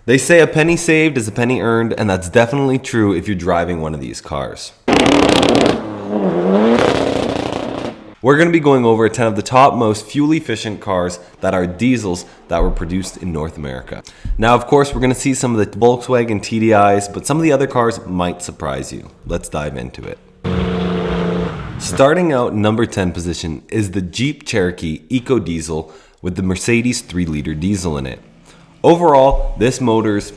They say a penny saved is a penny earned, and that's definitely true if you're driving one of these cars. We're going to be going over 10 of the top most fuel efficient cars that are diesels that were produced in North America. Now, of course, we're going to see some of the Volkswagen TDIs, but some of the other cars might surprise you. Let's dive into it. Starting out number 10 position is the Jeep Cherokee Eco Diesel with the Mercedes 3-liter diesel in it. Overall, this motor's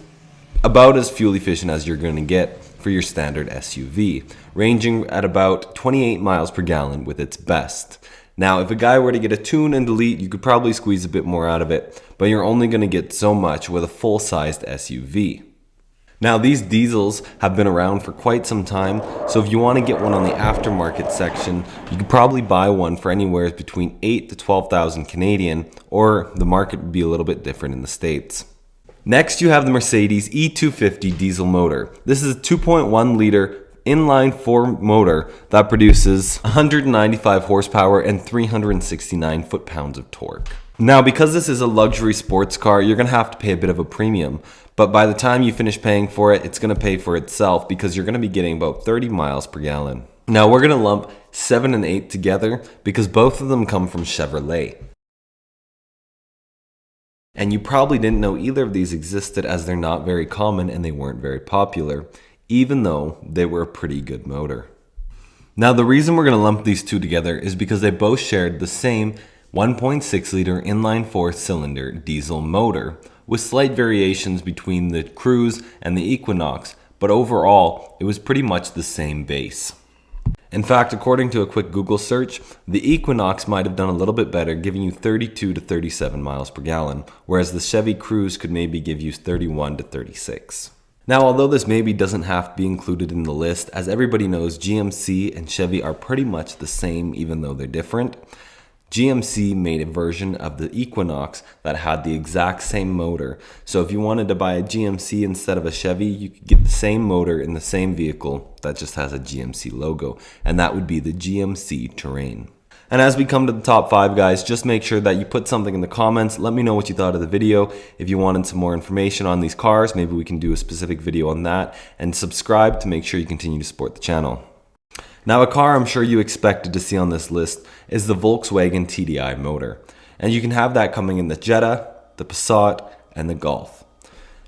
about as fuel efficient as you're going to get for your standard SUV, ranging at about 28 miles per gallon with its best. Now, if a guy were to get a tune and delete, you could probably squeeze a bit more out of it, but you're only going to get so much with a full-sized SUV. Now, these diesels have been around for quite some time, so if you want to get one on the aftermarket section, you could probably buy one for anywhere between 8 to 12,000 Canadian, or the market would be a little bit different in the States. Next, you have the Mercedes E250 diesel motor. This is a 2.1 liter inline 4 motor that produces 195 horsepower and 369 foot-pounds of torque. Now, because this is a luxury sports car, you're going to have to pay a bit of a premium, but by the time you finish paying for it, it's going to pay for itself because you're going to be getting about 30 miles per gallon. Now, we're going to lump 7 and 8 together because both of them come from Chevrolet. And you probably didn't know either of these existed as they're not very common and they weren't very popular, even though they were a pretty good motor. Now, the reason we're going to lump these two together is because they both shared the same 1.6 liter inline 4 cylinder diesel motor with slight variations between the Cruze and the Equinox, but overall it was pretty much the same base. In fact, according to a quick Google search, the Equinox might have done a little bit better, giving you 32 to 37 miles per gallon, whereas the Chevy Cruze could maybe give you 31 to 36. Now, although this maybe doesn't have to be included in the list, as everybody knows, GMC and Chevy are pretty much the same even though they're different. GMC made a version of the Equinox that had the exact same motor. So if you wanted to buy a GMC instead of a Chevy, you could get the same motor in the same vehicle that just has a GMC logo, and that would be the GMC Terrain. And as we come to the top 5, guys, just make sure that you put something in the comments. Let me know what you thought of the video. If you wanted some more information on these cars, maybe we can do a specific video on that. And subscribe to make sure you continue to support the channel. Now, a car I'm sure you expected to see on this list is the Volkswagen TDI motor. And you can have that coming in the Jetta, the Passat, and the Golf.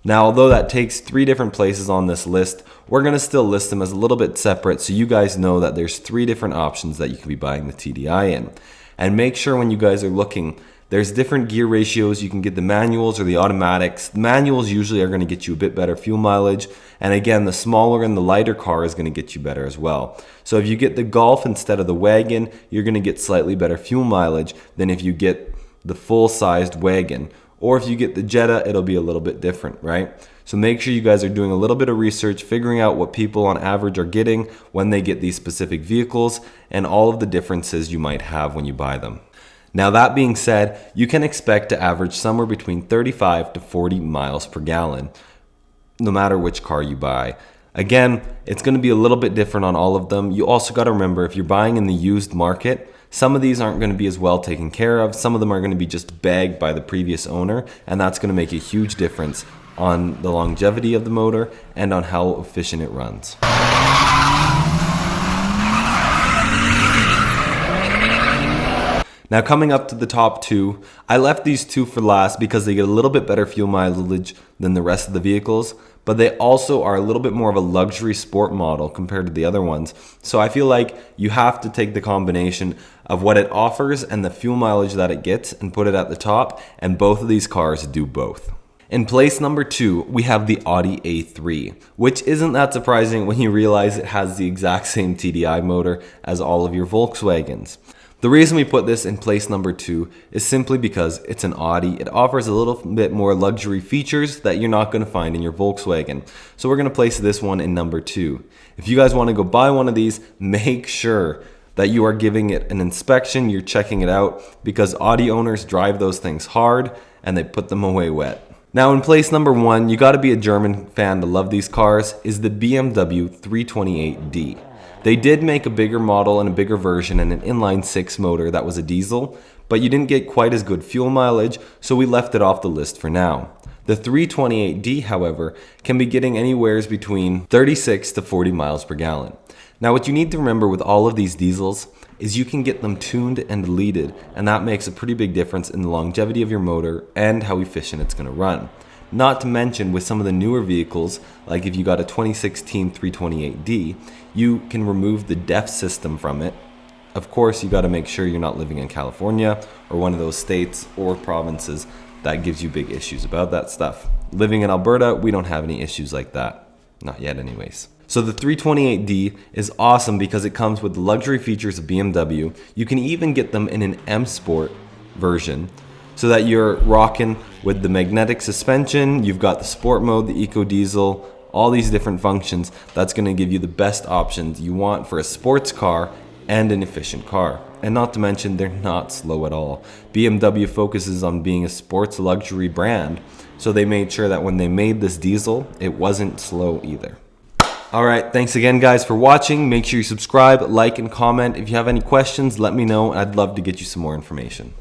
Now, although that takes 3 different places on this list, we're going to still list them as a little bit separate so you guys know that there's 3 different options that you can be buying the TDI in. And make sure when you guys are looking, there's different gear ratios. You can get the manuals or the automatics. The manuals usually are going to get you a bit better fuel mileage. And again, the smaller and the lighter car is going to get you better as well. So if you get the Golf instead of the wagon, you're going to get slightly better fuel mileage than if you get the full-sized wagon. Or if you get the Jetta, it'll be a little bit different, right? So make sure you guys are doing a little bit of research, figuring out what people on average are getting when they get these specific vehicles and all of the differences you might have when you buy them. Now, that being said, you can expect to average somewhere between 35 to 40 miles per gallon, no matter which car you buy. Again, it's going to be a little bit different on all of them. You also got to remember, if you're buying in the used market, some of these aren't going to be as well taken care of. Some of them are going to be just bagged by the previous owner, and that's going to make a huge difference on the longevity of the motor and on how efficient it runs. Now, coming up to the top 2, I left these 2 for last because they get a little bit better fuel mileage than the rest of the vehicles, but they also are a little bit more of a luxury sport model compared to the other ones. So I feel like you have to take the combination of what it offers and the fuel mileage that it gets and put it at the top, and both of these cars do both. In place number 2, we have the Audi A3, which isn't that surprising when you realize it has the exact same TDI motor as all of your Volkswagens. The reason we put this in place number 2 is simply because it's an Audi. It offers a little bit more luxury features that you're not going to find in your Volkswagen. So we're going to place this one in number 2. If you guys want to go buy one of these, make sure that you are giving it an inspection, you're checking it out, because Audi owners drive those things hard and they put them away wet. Now, in place number 1, you got to be a German fan to love these cars, is the BMW 328D. They did make a bigger model and a bigger version and an inline 6 motor that was a diesel, but you didn't get quite as good fuel mileage, so we left it off the list for now. The 328D, however, can be getting anywhere between 36 to 40 miles per gallon. Now, what you need to remember with all of these diesels is you can get them tuned and deleted, and that makes a pretty big difference in the longevity of your motor and how efficient it's going to run. Not to mention, with some of the newer vehicles, like if you got a 2016 328D, you can remove the DEF system from it. Of course, you got to make sure you're not living in California or one of those states or provinces that gives you big issues about that stuff. Living in Alberta, we don't have any issues like that. Not yet anyways. So the 328D is awesome because it comes with the luxury features of BMW. You can even get them in an M Sport version so that you're rocking with the magnetic suspension. You've got the sport mode, the eco diesel, all these different functions. That's going to give you the best options you want for a sports car and an efficient car. And not to mention, they're not slow at all. BMW focuses on being a sports luxury brand, so they made sure that when they made this diesel, it wasn't slow either. Alright, thanks again guys for watching. Make sure you subscribe, like, and comment. If you have any questions, let me know. I'd love to get you some more information.